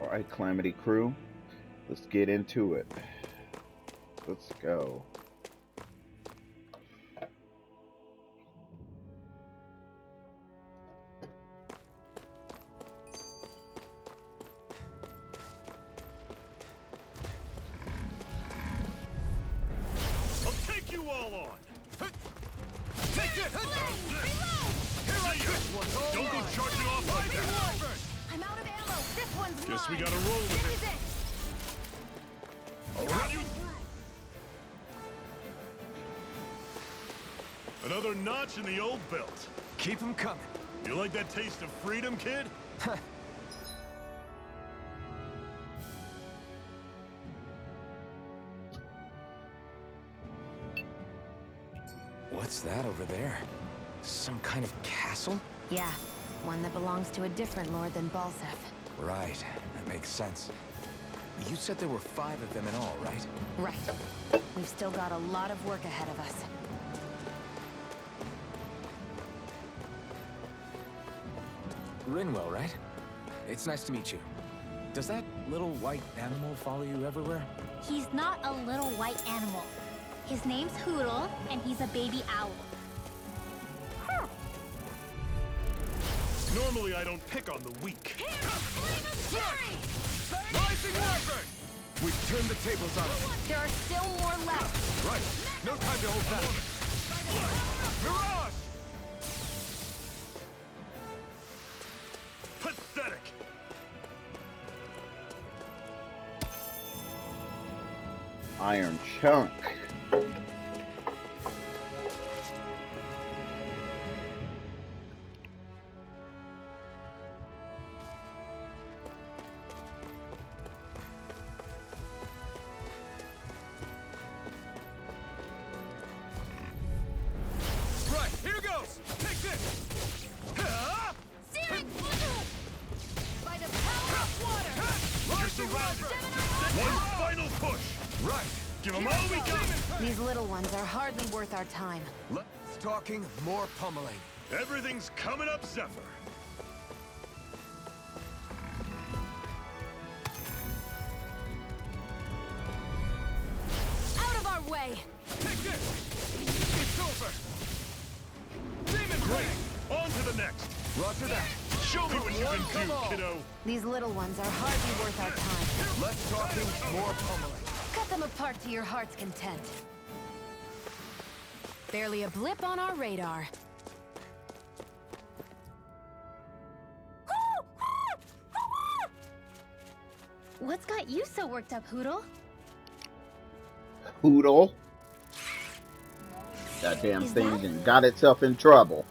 Alright, Calamity Crew. Let's get into it. Let's go. I'll take you all on. Take it! Here I go! Don't go charging off like that! I'm out of ammo! This one's Guess we mine. gotta roll with This is it! I'll run you through! Another notch in the old belt. Keep them coming. You like that taste of freedom, kid? What's that over there? Some kind of castle? Yeah, one that belongs to a different lord than Balsef. Right, that makes sense. You said there were 5 of them in all, right? Right. We've still got a lot of work ahead of us. Rinwell, right? It's nice to meet you. Does that little white animal follow you everywhere? He's not a little white animal. His name's Hoodle, and he's a baby owl. Normally I don't pick on the weak. Rising Wyvern! We've turned the tables on them. There are still more left. Right, no time to hold back. Mirage! Pathetic! Iron Chunk. Right, here goes! Take this! Searing by the power of water! You're surrounded! One final push! Right, Give them all we got! These little ones are hardly worth our time. less talking, more pummeling. Everything's coming up, Zephyr. Out of our way! Take this! It's over! Demon Great! Ring! On to the next! Roger that. Show me what you One can do, come on. kiddo! These little ones are hardly worth our time. Less talking, more pummeling. Cut them apart to your heart's content. Barely a blip on our radar. What's got you so worked up, Hoodle? Poodle. That damn Is thing that- done got itself in trouble.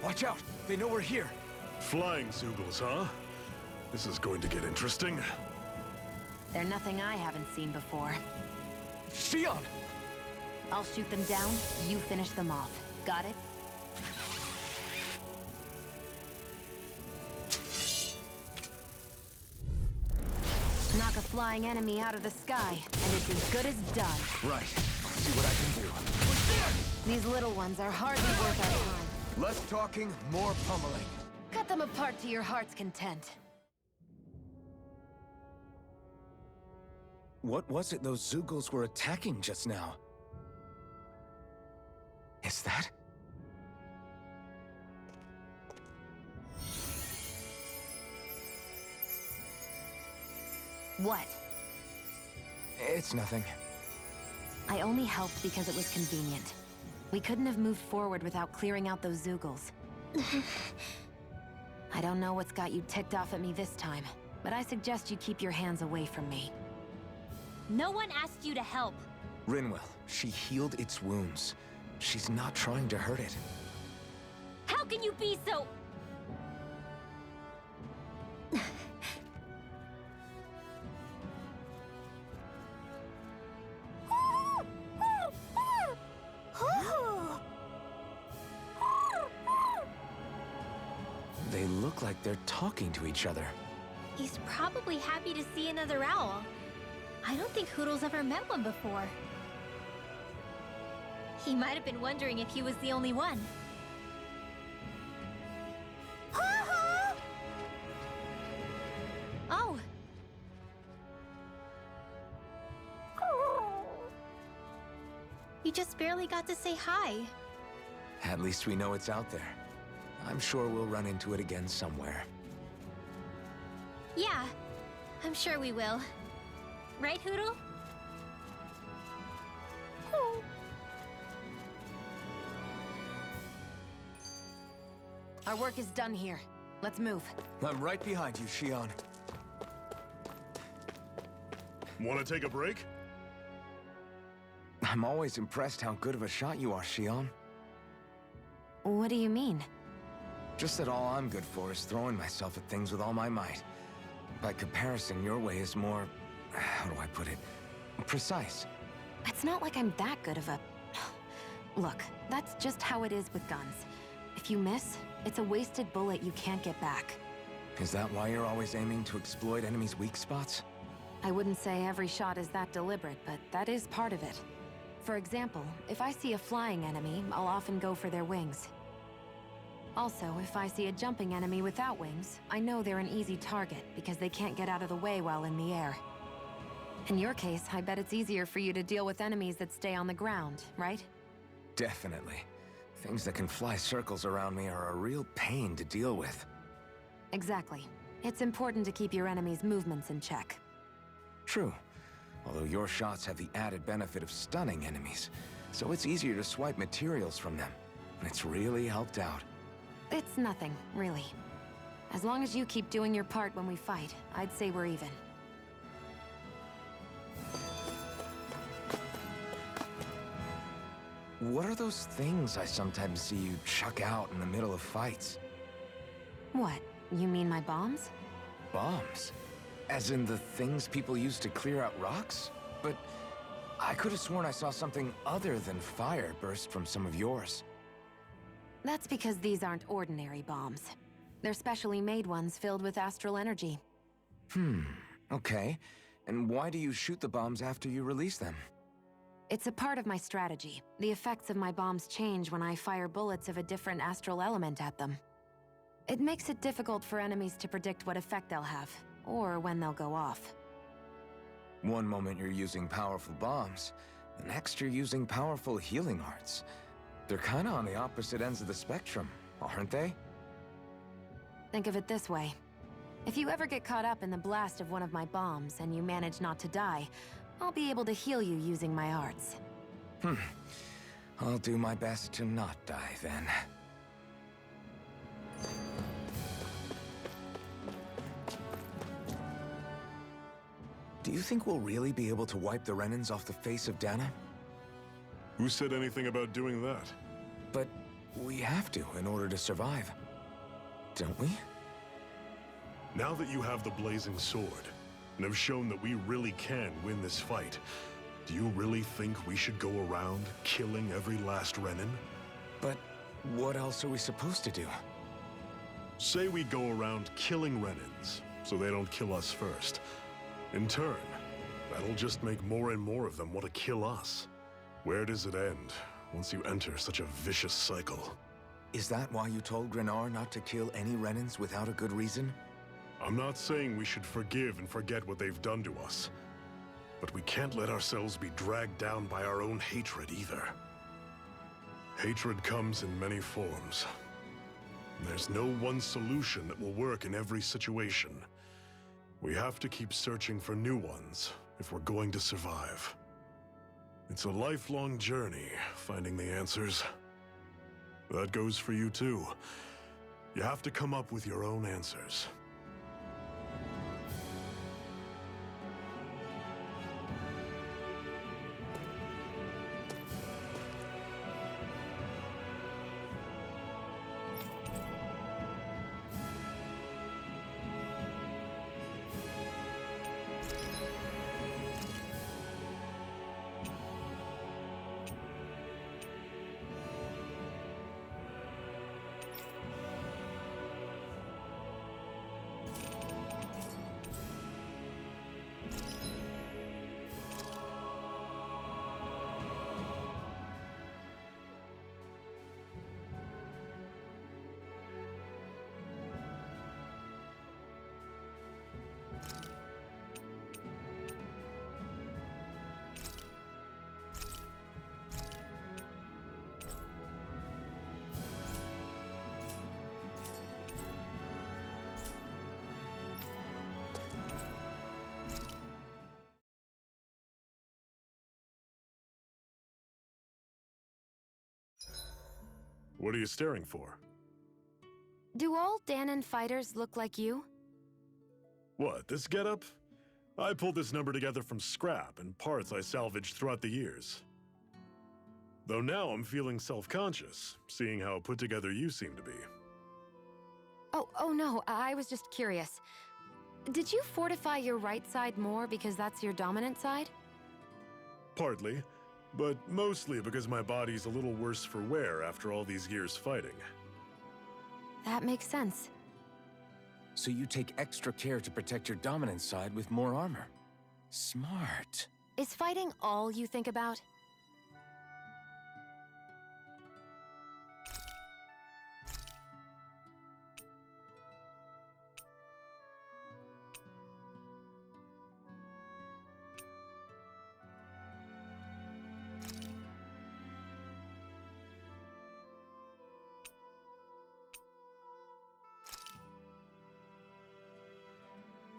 Watch out! They know we're here. Flying Zoogles, huh? This is going to get interesting. They're nothing I haven't seen before. Shionne! I'll shoot them down, you finish them off. Got it? Knock a flying enemy out of the sky, and it's as good as done. Right. I'll see what I can do. These little ones are hardly worth our time. Less talking, more pummeling. Cut them apart to your heart's content. What was it those Zoogles were attacking just now? Is that? What? It's nothing. I only helped because it was convenient. We couldn't have moved forward without clearing out those Zoogles. I don't know what's got you ticked off at me this time, but I suggest you keep your hands away from me. No one asked you to help. Rinwell, she healed its wounds. She's not trying to hurt it. How can you be so... They look like they're talking to each other. He's probably happy to see another owl. I don't think Hoodle's ever met one before. He might have been wondering if he was the only one. You just barely got to say hi. At least we know it's out there. I'm sure we'll run into it again somewhere. Yeah, I'm sure we will. Right, Hootle? Oh. Our work is done here. Let's move. I'm right behind you, Shionne. Want to take a break? I'm always impressed how good of a shot you are, Shionne. What do you mean? Just that all I'm good for is throwing myself at things with all my might. By comparison, your way is more... how do I put it? Precise. It's not like I'm that good of a... Look, that's just how it is with guns. If you miss, it's a wasted bullet you can't get back. Is that why you're always aiming to exploit enemies' weak spots? I wouldn't say every shot is that deliberate, but that is part of it. For example, if I see a flying enemy, I'll often go for their wings. Also, if I see a jumping enemy without wings, I know they're an easy target because they can't get out of the way while in the air. In your case, I bet it's easier for you to deal with enemies that stay on the ground, right? Definitely. Things that can fly circles around me are a real pain to deal with. Exactly. It's important to keep your enemy's movements in check. True. Although your shots have the added benefit of stunning enemies, so it's easier to swipe materials from them. It's really helped out. It's nothing, really. As long as you keep doing your part when we fight, I'd say we're even. What are those things I sometimes see you chuck out in the middle of fights? What? You mean my bombs? Bombs? As in the things people use to clear out rocks? But I could have sworn I saw something other than fire burst from some of yours. That's because these aren't ordinary bombs. They're specially made ones filled with astral energy. Okay. And why do you shoot the bombs after you release them? It's a part of my strategy. The effects of my bombs change when I fire bullets of a different astral element at them. It makes it difficult for enemies to predict what effect they'll have, or when they'll go off. One moment you're using powerful bombs, the next you're using powerful healing arts. They're kinda on the opposite ends of the spectrum, aren't they? Think of it this way. If you ever get caught up in the blast of one of my bombs and you manage not to die, I'll be able to heal you using my arts. I'll do my best to not die then. Do you think we'll really be able to wipe the Renans off the face of Dahna? Who said anything about doing that? But we have to in order to survive. Don't we? Now that you have the blazing sword, and have shown that we really can win this fight, do you really think we should go around killing every last Renan? But what else are we supposed to do? Say we go around killing Renans, so they don't kill us first. In turn, that'll just make more and more of them want to kill us. Where does it end, once you enter such a vicious cycle? Is that why you told Grenar not to kill any Renans without a good reason? I'm not saying we should forgive and forget what they've done to us. But we can't let ourselves be dragged down by our own hatred either. Hatred comes in many forms. There's no one solution that will work in every situation. We have to keep searching for new ones if we're going to survive. It's a lifelong journey, finding the answers. That goes for you too. You have to come up with your own answers. What are you staring for? Do all Dahnan fighters look like you? What, this getup? I pulled this number together from scrap and parts I salvaged throughout the years. Though now I'm feeling self-conscious, seeing how put together you seem to be. Oh no, I was just curious. Did you fortify your right side more because that's your dominant side? Partly, but mostly because my body's a little worse for wear after all these years fighting. That makes sense. So you take extra care to protect your dominant side with more armor. Smart. Is fighting all you think about?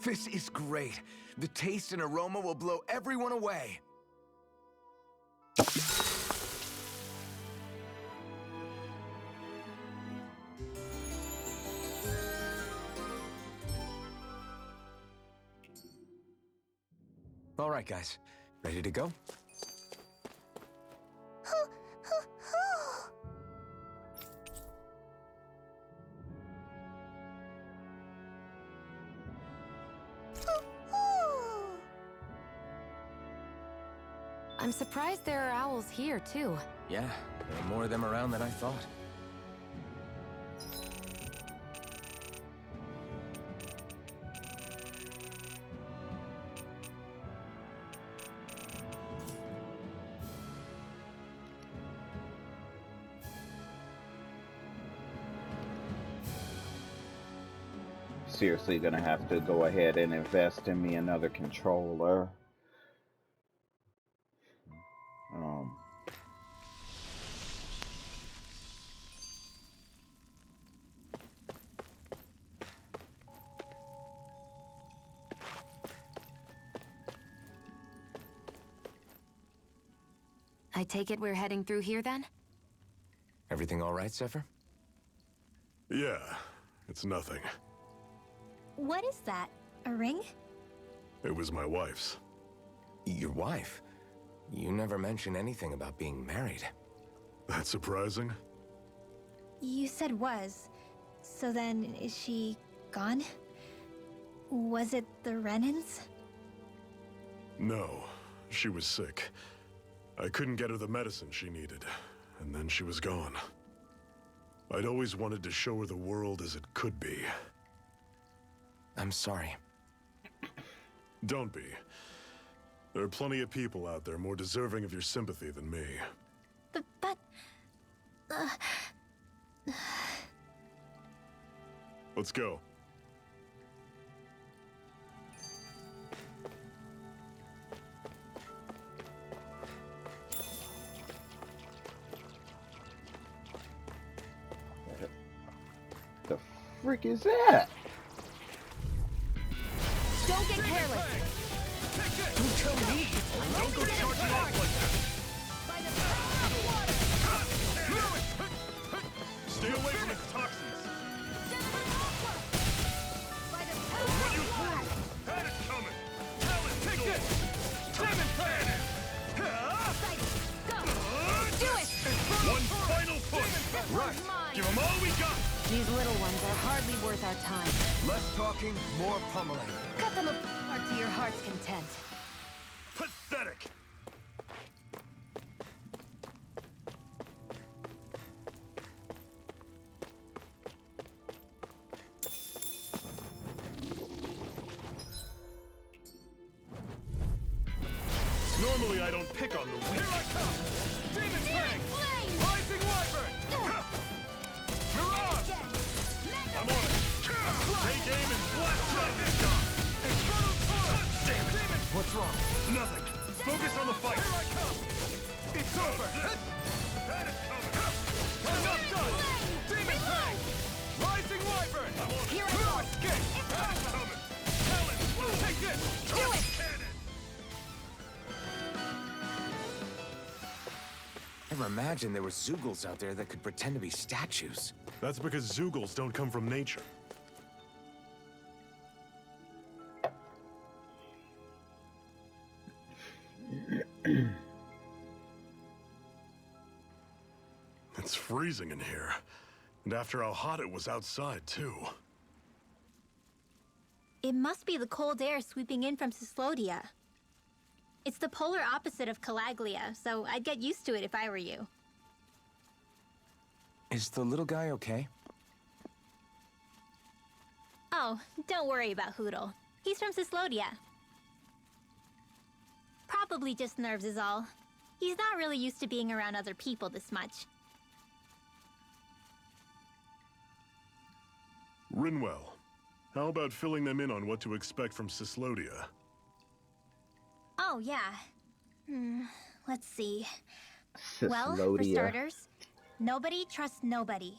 This is great. The taste and aroma will blow everyone away. All right, guys. Ready to go? I'm surprised there are owls here, too. Yeah, there are more of them around than I thought. Seriously gonna have to go ahead and invest in me another controller. I take it we're heading through here, then? Everything all right, Zephyr? Yeah, it's nothing. What is that? A ring? It was my wife's. Your wife? You never mentioned anything about being married. That's surprising? You said was. So then, is she gone? Was it the Renans? No, she was sick. I couldn't get her the medicine she needed, and then she was gone. I'd always wanted to show her the world as it could be. I'm sorry. Don't be. There are plenty of people out there more deserving of your sympathy than me. But... Let's go. The frick is that? Don't get careless! Don't tell me! Don't go charging off like that! Stay away from its toxins! I'll run you through! Had it coming! Talon, take this! Demon cannon! Do it! One final push! Right! Give them all we got! These little ones are hardly worth our time. Less talking, more pummeling. Cut them apart to your heart's content. Pathetic! Normally I don't pick on the weak. Here I come! Demon Fang! Rising Wyvern! Mirage! I'm on it! Take aim and blast from this guy! Infernal Torrent! Damn it! Demon! What's wrong? Nothing! Focus on the fight! Here I come! It's over! Had it coming! I'm not done! Demon Fang! Rising Wyvern! I'm on it! Here I No go. escape! Had it coming! Talon! Take this! Do it! Cannon! never imagined there were Zeugles out there that could pretend to be statues. That's because Zeugles don't come from nature. It's freezing in here. And after how hot it was outside, too. It must be the cold air sweeping in from Cyslodia. It's the polar opposite of Calaglia, so I'd get used to it if I were you. Is the little guy okay? Oh, don't worry about Hootle. He's from Cyslodia. Probably just nerves is all. He's not really used to being around other people this much. Rinwell, how about filling them in on what to expect from Cyslodia? Oh, yeah. Let's see. Well, for Cyslodia. starters, nobody trusts nobody.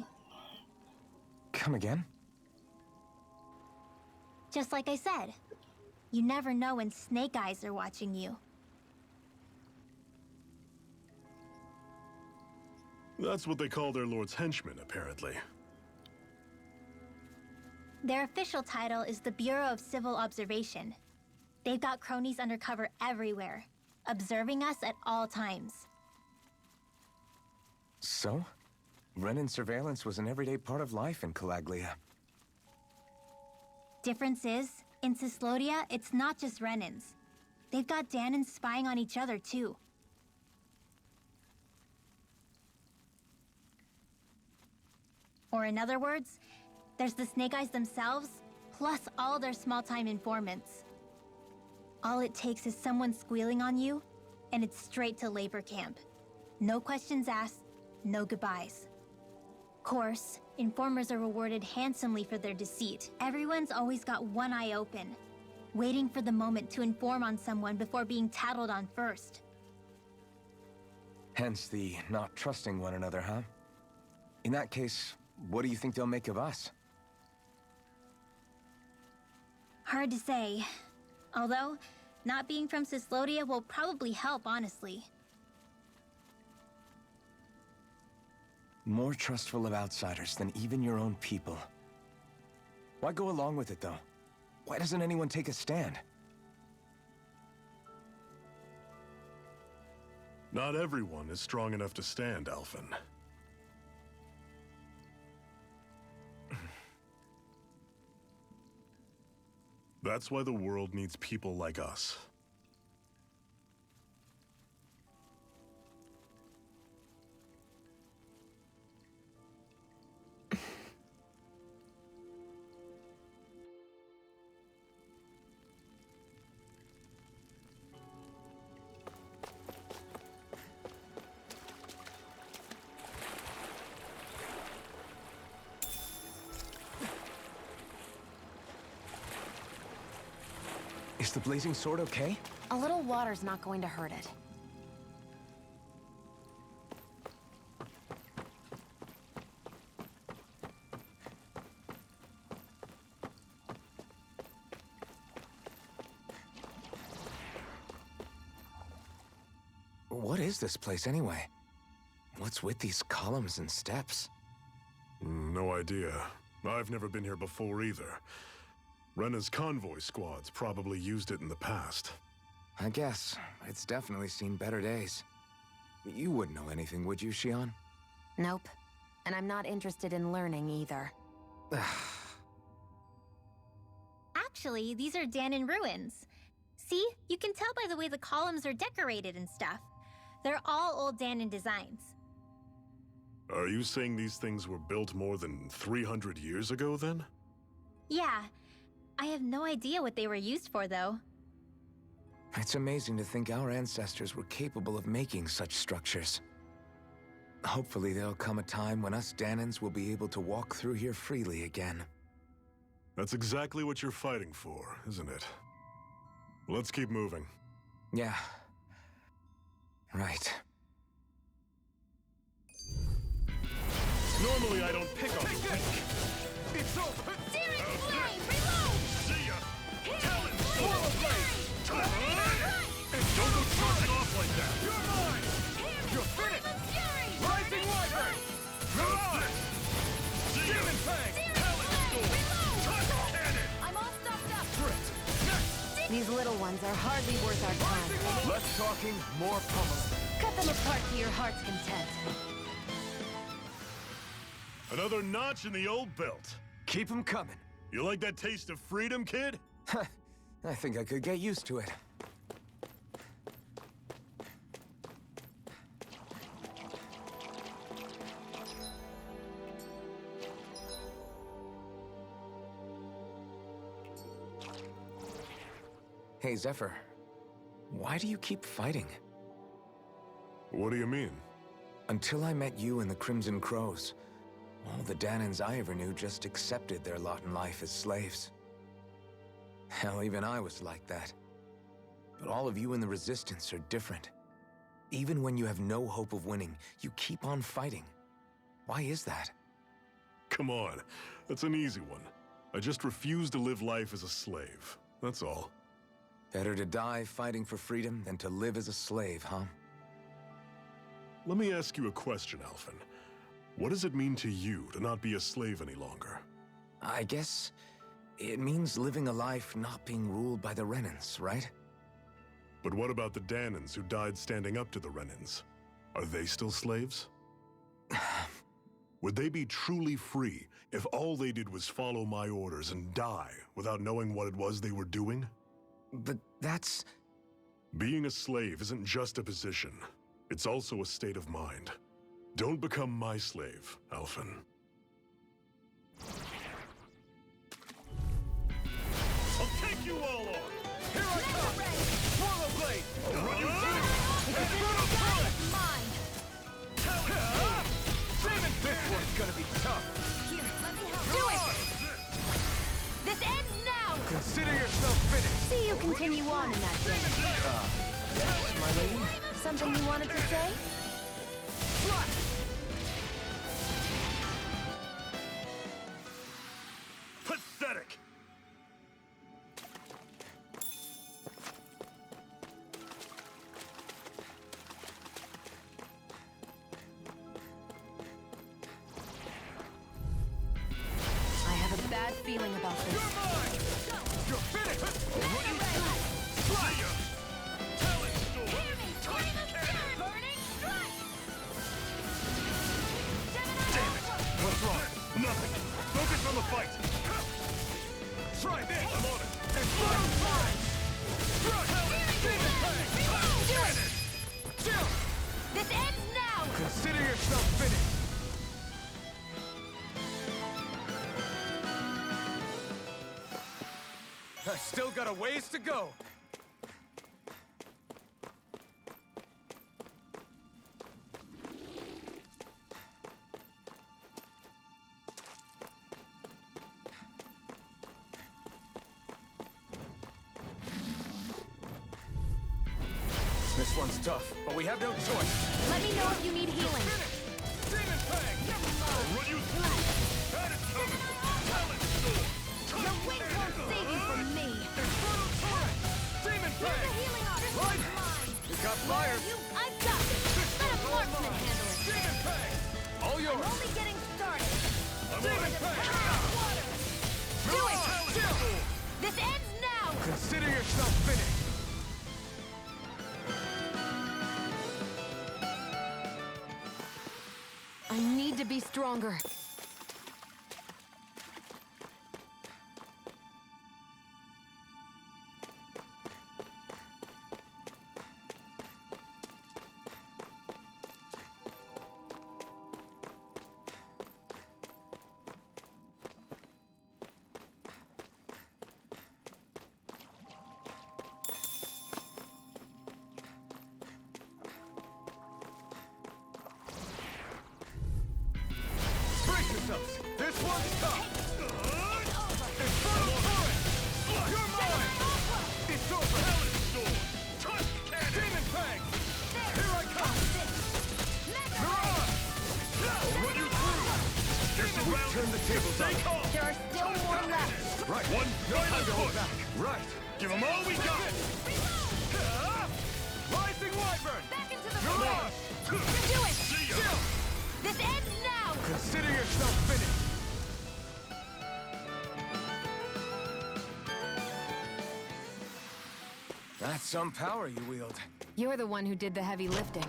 Come again? Just like I said, you never know when snake eyes are watching you. That's what they call their lord's henchmen, apparently. Their official title is the Bureau of Civil Observation. They've got cronies undercover everywhere, observing us at all times. So? Renan surveillance was an everyday part of life in Calaglia. Difference is, in Cyslodia, it's not just Renans. They've got Dahnans spying on each other, too. Or in other words, there's the Snake Eyes themselves, plus all their small-time informants. All it takes is someone squealing on you, and it's straight to labor camp. No questions asked, no goodbyes. Course, informers are rewarded handsomely for their deceit. Everyone's always got one eye open, waiting for the moment to inform on someone before being tattled on first. Hence the not trusting one another, huh? In that case, what do you think they'll make of us? Hard to say. Although, not being from Cyslodia will probably help, honestly. More trustful of outsiders than even your own people. Why go along with it, though? Why doesn't anyone take a stand? Not everyone is strong enough to stand, Alphen. That's why the world needs people like us. Is the blazing sword okay? A little water's not going to hurt it. What is this place anyway? What's with these columns and steps? No idea. I've never been here before either. Rena's convoy squads probably used it in the past. I guess. It's definitely seen better days. You wouldn't know anything, would you, Shionne? Nope. And I'm not interested in learning either. Actually, these are Dahnan ruins. See? You can tell by the way the columns are decorated and stuff. They're all old Dahnan designs. Are you saying these things were built more than 300 years ago, then? Yeah. I have no idea what they were used for, though. It's amazing to think our ancestors were capable of making such structures. Hopefully there'll come a time when us Dahnans will be able to walk through here freely again. That's exactly what you're fighting for, isn't it? Let's keep moving. Yeah. Right. Normally I don't pick on the It's over! Searing flame! Reload! See ya! Talon! Full of flame! And don't go charging off like that! You're mine! You're finished! ones are hardly worth our time. Less talking, more pummeling. Cut them apart to your heart's content. Another notch in the old belt. Keep 'em coming. You like that taste of freedom, kid? I think I could get used to it. Hey, Zephyr. Why do you keep fighting? What do you mean? Until I met you and the Crimson Crows, all the Dahnans I ever knew just accepted their lot in life as slaves. Hell, even I was like that. But all of you in the Resistance are different. Even when you have no hope of winning, you keep on fighting. Why is that? Come on, that's an easy one. I just refuse to live life as a slave. That's all. Better to die fighting for freedom than to live as a slave, huh? Let me ask you a question, Alphen. What does it mean to you to not be a slave any longer? I guess it means living a life not being ruled by the Renans, right? But what about the Dahnans who died standing up to the Renans? Are they still slaves? Would they be truly free if all they did was follow my orders and die without knowing what it was they were doing? But that's... Being a slave isn't just a position. It's also a state of mind. Don't become my slave, Alphen. I'll take you all on! Here I come! Swallow blade! Run you through! Mine! This one's gonna be tough! Here, let me help. Do it! This ends now! Consider yourself finished! See you continue on in that way. Yes, my lady? Something you wanted to say? Pathetic! I have a bad feeling about this. You're finished! What's wrong? Nothing. Focus on the fight. Try this! I'm on it. It's Brutal Time! Demon Fang! Do it! Chill! This ends now! Consider yourself finished! I still got a ways to go! This one's tough, but we have no choice. Let me know if you need healing. Demon Fang! I'll run you through. That is coming. Talent Sword. Your wings won't save you from me. Brutal Time! Demon Here's Fang! a healing artist. Right. Mine. You got fire! I've got it. Let a marksman handle it. Demon Fang! All I'm yours! only getting started. Demon Fang! Do it! This ends now! Consider yourself finished! I need to be stronger. Brace yourselves! This one's tough! It's Brutal Torrent! You're mine! It's over! Demon Fang! Here I come! Mirage! I'll run you through. You're surrounded. Turn the tables on! Stay calm. There are still more left. Right! One No time to hold push. back! Right! Give them all we got. Rising Wyvern! Back into the Mirage! Do it! See ya. Chill! This ends now! Consider yourself finished! That's some power you wield. You're the one who did the heavy lifting.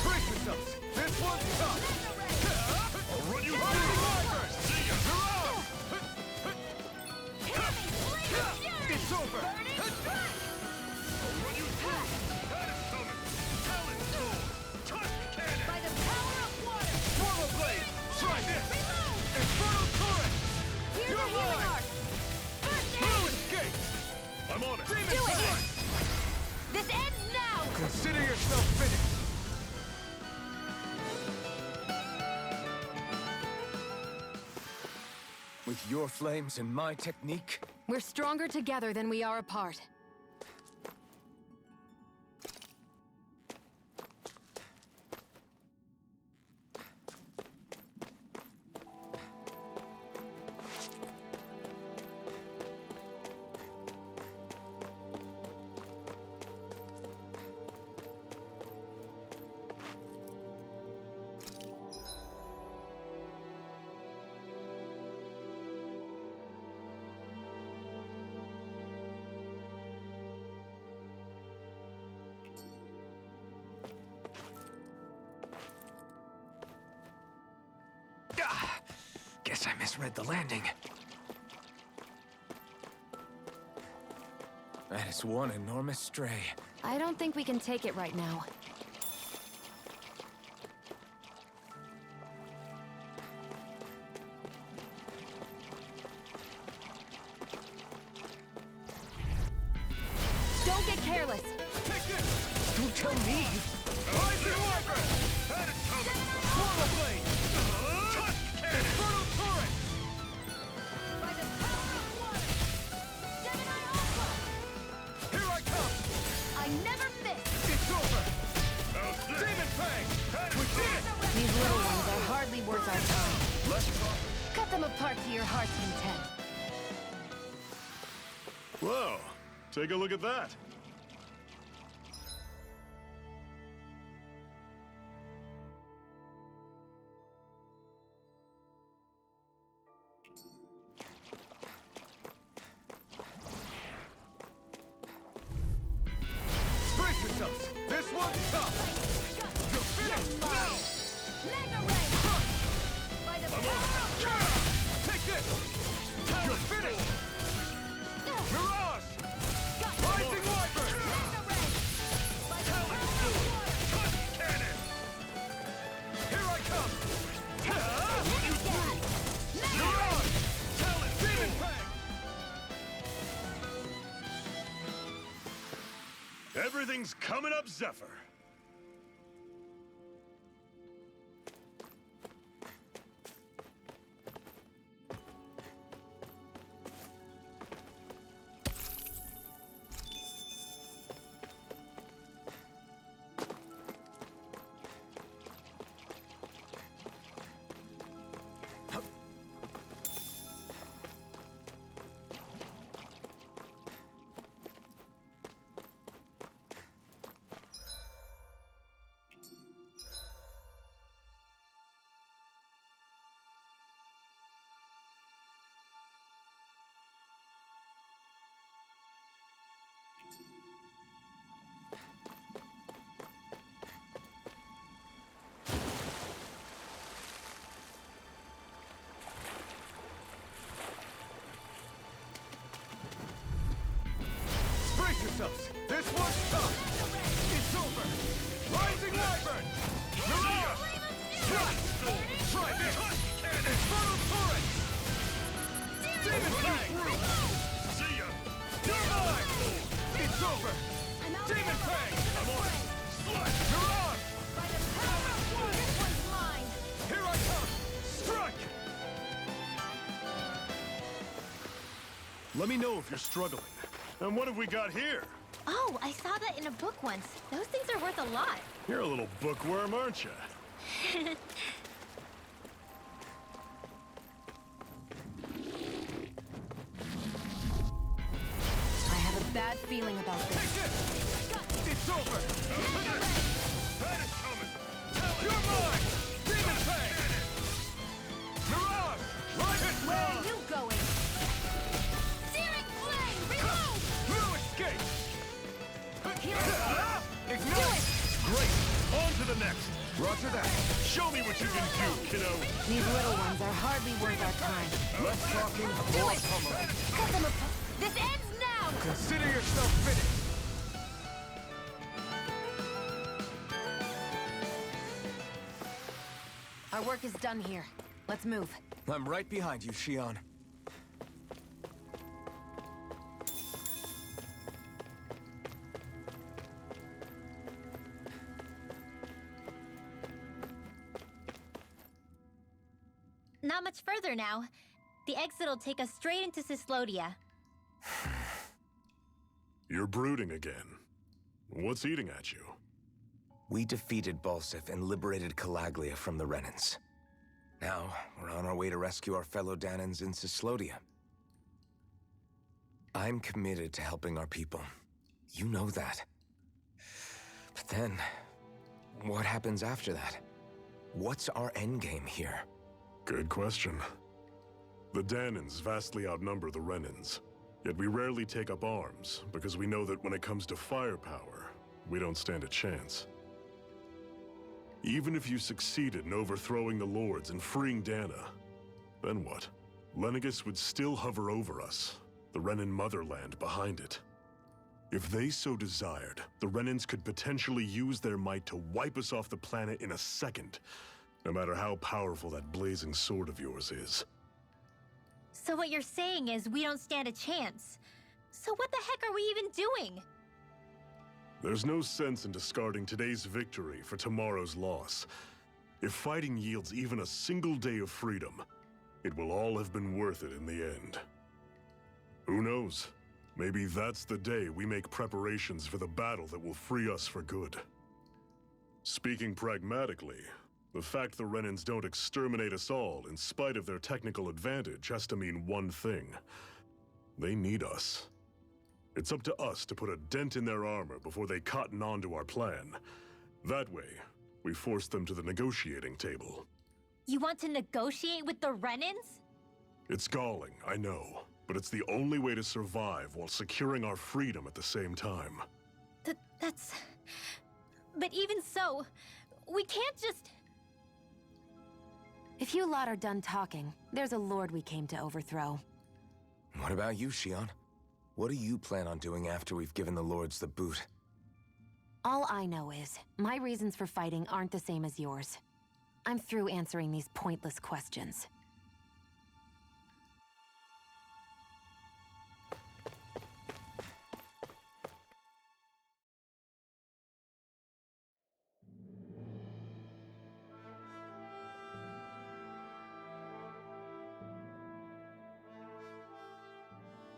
Brace yourselves! This one's tough! I'll run you through! See ya! It's over! I'll run you through! That is coming! Talon Sword! Touch Cannon! By the power of water! Normal Blade! Try this! Reload! Infernal Torrent! Here's You're a healing mine! arc! First Blue aid! Escape! I'm on it. Demon Do it! Fang! This ends now! Consider yourself finished! With your flames and my technique, We're stronger together than we are apart. guess I misread the landing. That is one enormous stray. I don't think we can take it right now. Don't get careless. Take this! Don't tell me! Rising Wyvern! That is coming! Normal Blade! Touch Cannon! Infernal Torrent! By the power of water! Gemini Alpha! Here I come! I never miss! It's over! Demon Fang! We did it! These little ones are hardly worth our time. Let's talk. Cut them apart to your heart's content. Whoa, take a look at that. Brace yourselves! This one's tough! You're finished now! Mega Ray! By the power of Take this! You're finished! Mirage! Rising Wyvern! Mega Ray! By the power of water! Touch Cannon! Here I come! Put you through! Mirage! Talon! Demon Fang! Everything's coming up, Zephyr. Brace yourselves! This one's tough! It's over! Rising Wyvern! Mirage! Try this! Infernal Torrent! Demon Fang! See ya. You're mine! It's over! Demon Fang! I'm on it. Mirage! By the power of water! This one's mine! Here I come! Strike! Let me know if you're struggling. And what have we got here? Oh, I saw that in a book once. Those things are worth a lot. You're a little bookworm, aren't you? feeling about Take this. this! It's over! That is coming! You're mine! Demon Fang! Mirage! Light it! Where are you going? Searing flame! Reload! No escape! Ignite! Great! On to the next! Roger that. Show me what you can do, kiddo! These little ones are hardly worth our time. Less talking, Do more it! pummeling. Cut them apart! This ends now! Consider yourself finished. Our work is done here. Let's move. I'm right behind you, Shionne. Not much further now. The exit'll take us straight into Cyslodia. You're brooding again. What's eating at you? We defeated Balsif and liberated Calaglia from the Renans. Now, we're on our way to rescue our fellow Dahnans in Cyslodia. I'm committed to helping our people. You know that. But then, what happens after that? What's our endgame here? Good question. The Dahnans vastly outnumber the Renans, yet we rarely take up arms, because we know that when it comes to firepower, we don't stand a chance. Even if you succeeded in overthrowing the Lords and freeing Dahna, then what? Lenegis would still hover over us, the Renan motherland behind it. If they so desired, the Renans could potentially use their might to wipe us off the planet in a second, no matter how powerful that blazing sword of yours is. So what you're saying is we don't stand a chance. So what the heck are we even doing? There's no sense in discarding today's victory for tomorrow's loss. If fighting yields even a single day of freedom, it will all have been worth it in the end. Who knows? Maybe that's the day we make preparations for the battle that will free us for good. Speaking pragmatically, the fact the Renans don't exterminate us all in spite of their technical advantage has to mean one thing. They need us. It's up to us to put a dent in their armor before they cotton on to our plan. That way, we force them to the negotiating table. You want to negotiate with the Renans? It's galling, I know, but it's the only way to survive while securing our freedom at the same time. That's... But even so, we can't just... If you lot are done talking, there's a lord we came to overthrow. What about you, Shionne? What do you plan on doing after we've given the Lords the boot? All I know is, my reasons for fighting aren't the same as yours. I'm through answering these pointless questions.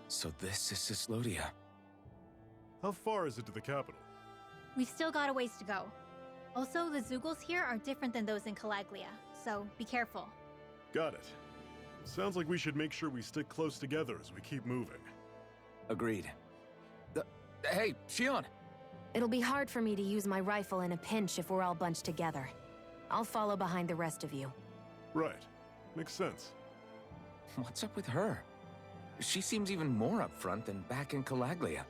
So this is Cyslodia. How far is it to the capital? We've still got a ways to go. Also, the Zeugles here are different than those in Calaglia, so be careful. Got it. Sounds like we should make sure we stick close together as we keep moving. Agreed. Hey, Shionne! It'll be hard for me to use my rifle in a pinch if we're all bunched together. I'll follow behind the rest of you. Right. Makes sense. What's up with her? She seems even more upfront than back in Calaglia.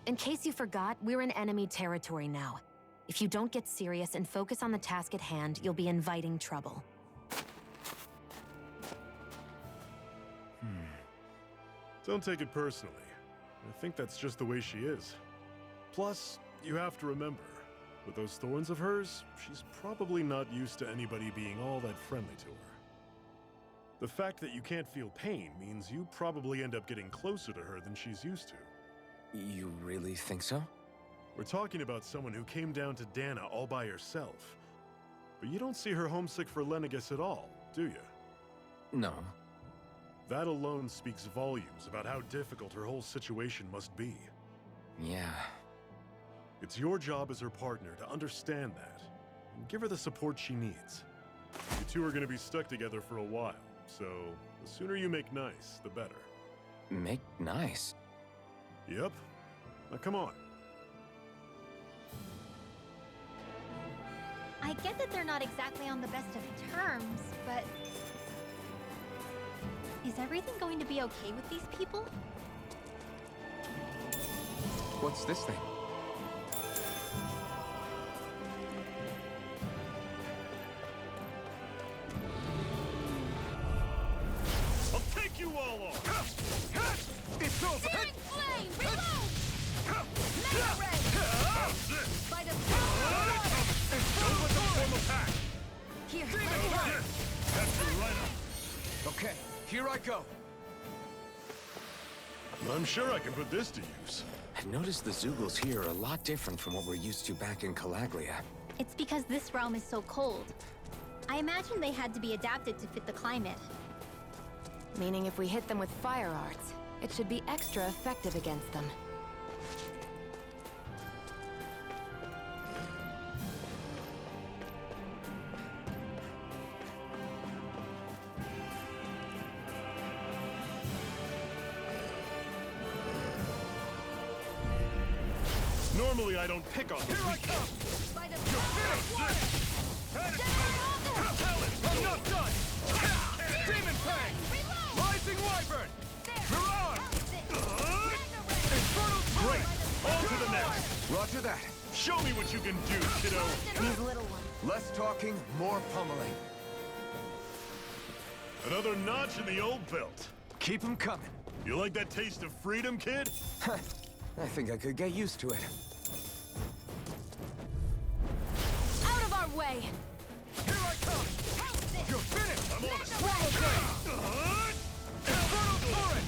In case you forgot, we're in enemy territory now. If you don't get serious and focus on the task at hand, you'll be inviting trouble. Don't take it personally. I think that's just the way she is. Plus, you have to remember, with those thorns of hers, she's probably not used to anybody being all that friendly to her. The fact that you can't feel pain means you probably end up getting closer to her than she's used to. You really think so? We're talking about someone who came down to Dahna all by herself. But you don't see her homesick for Lenegis at all, do you? No. That alone speaks volumes about how difficult her whole situation must be. Yeah. It's your job as her partner to understand that, and give her the support she needs. You two are going to be stuck together for a while, so the sooner you make nice, the better. Make nice. Yep. Now come on. I get that they're not exactly on the best of terms, but... Is everything going to be okay with these people? What's this thing? I'll take you all on! It's over! Searing flame! Reload! Mega ray! By the power of water! Don't let them form a pack! Here. That's right up. Okay, here I go. I'm sure I can put this to use. I've noticed the Zeugles here are a lot different from what we're used to back in Calaglia. It's because this realm is so cold. I imagine they had to be adapted to fit the climate. Meaning if we hit them with fire arts, it should be extra effective against them. Normally I don't pick on Here I weak. come! By the power of water! I'm not done! Demon Fang! Rising Wyvern! Mirage! Infernal Great! Torrent! On to the next! Roger that. Show me what you can do, kiddo! These little ones. Less talking, more pummeling. Another notch in the old belt. Keep 'em coming. You like that taste of freedom, kid? I think I could get used to it. Out of our way! Here I come! You're finished! I'm on it! Infernal Torrent!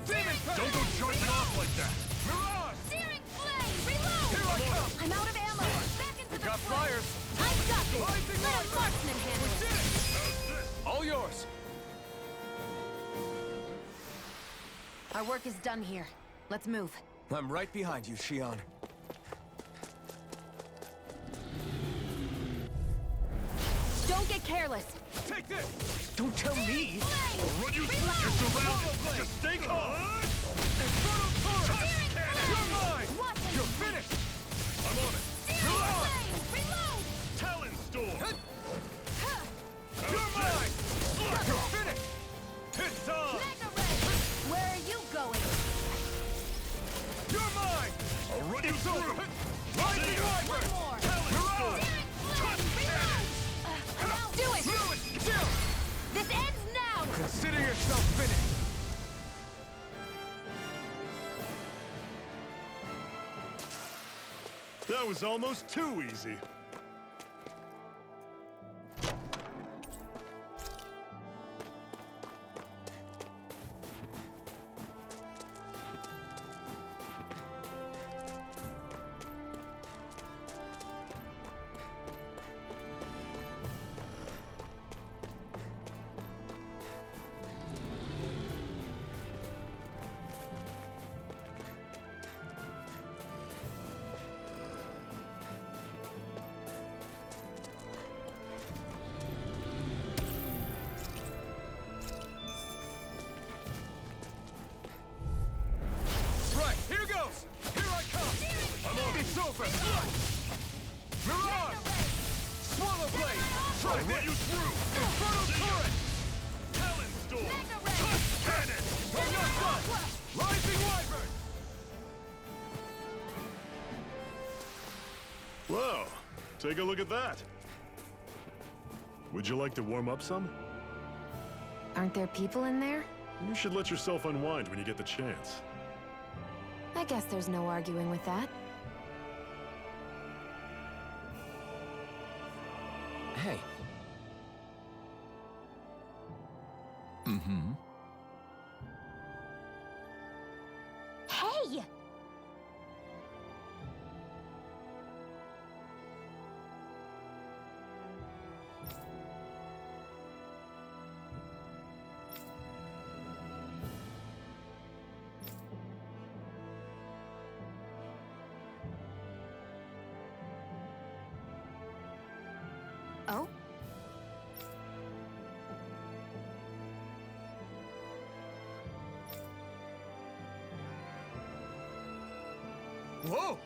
Demon Fang! Don't go charging off like that! Mirage! Searing flame! Reload! Here I come! I'm out of ammo! Back into the Got fray. flyers! I got this! Rising Let a Wyvern! marksman handle it! Did it! All yours. Our work is done here. Let's move. I'm right behind you, Shionne. Don't get careless! Take this! Don't tell me. I'll run you through! You're surrounded! Just stay calm! Infernal Torrent! You're mine! Watch it! You're finished! I'm on it! Flame! Reload! Talon Storm! You're mine! You're finished! It's on! Mega ray! Where are you going? You're mine! I'll run you It's through! over! Rising Wyvern! More! Mirage! Do it! Chill! This ends now! Consider yourself finished! That was almost too easy. Right, here goes! Here I come! It's over! Mirage! Swallow Blade! Try I'll run this! you through! Infernal Torrent! Talon Storm! Mega ray! Cannon! I'm not done! Rising Wyvern! Well, take a look at that. Would you like to warm up some? Aren't there people in there? You should let yourself unwind when you get the chance. I guess there's no arguing with that. Hey. Hey! Oh? Whoa!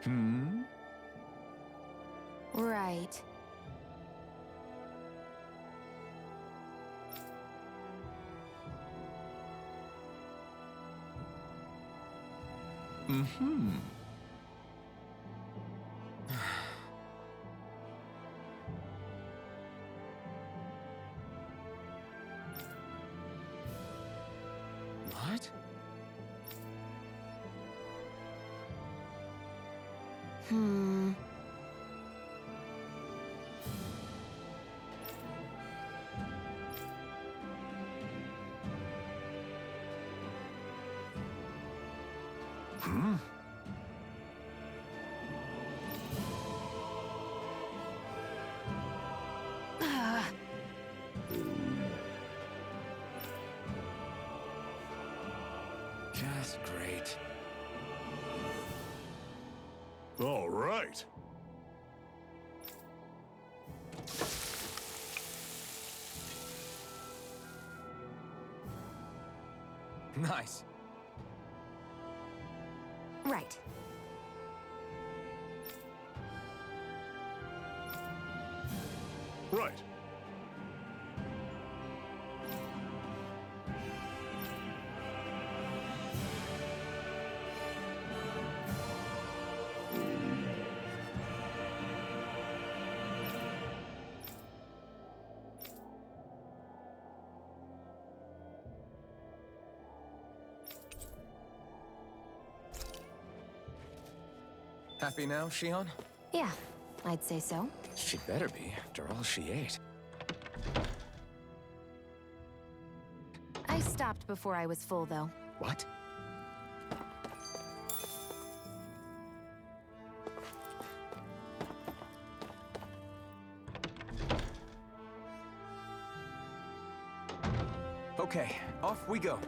Hmm? Right. Mm-hmm. What? Hmm. Hmm? Just great. All right. Nice. Right. Right. Happy now, Shionne? Yeah, I'd say so. She better be, after all she ate. I stopped before I was full, though. What? Okay, off we go.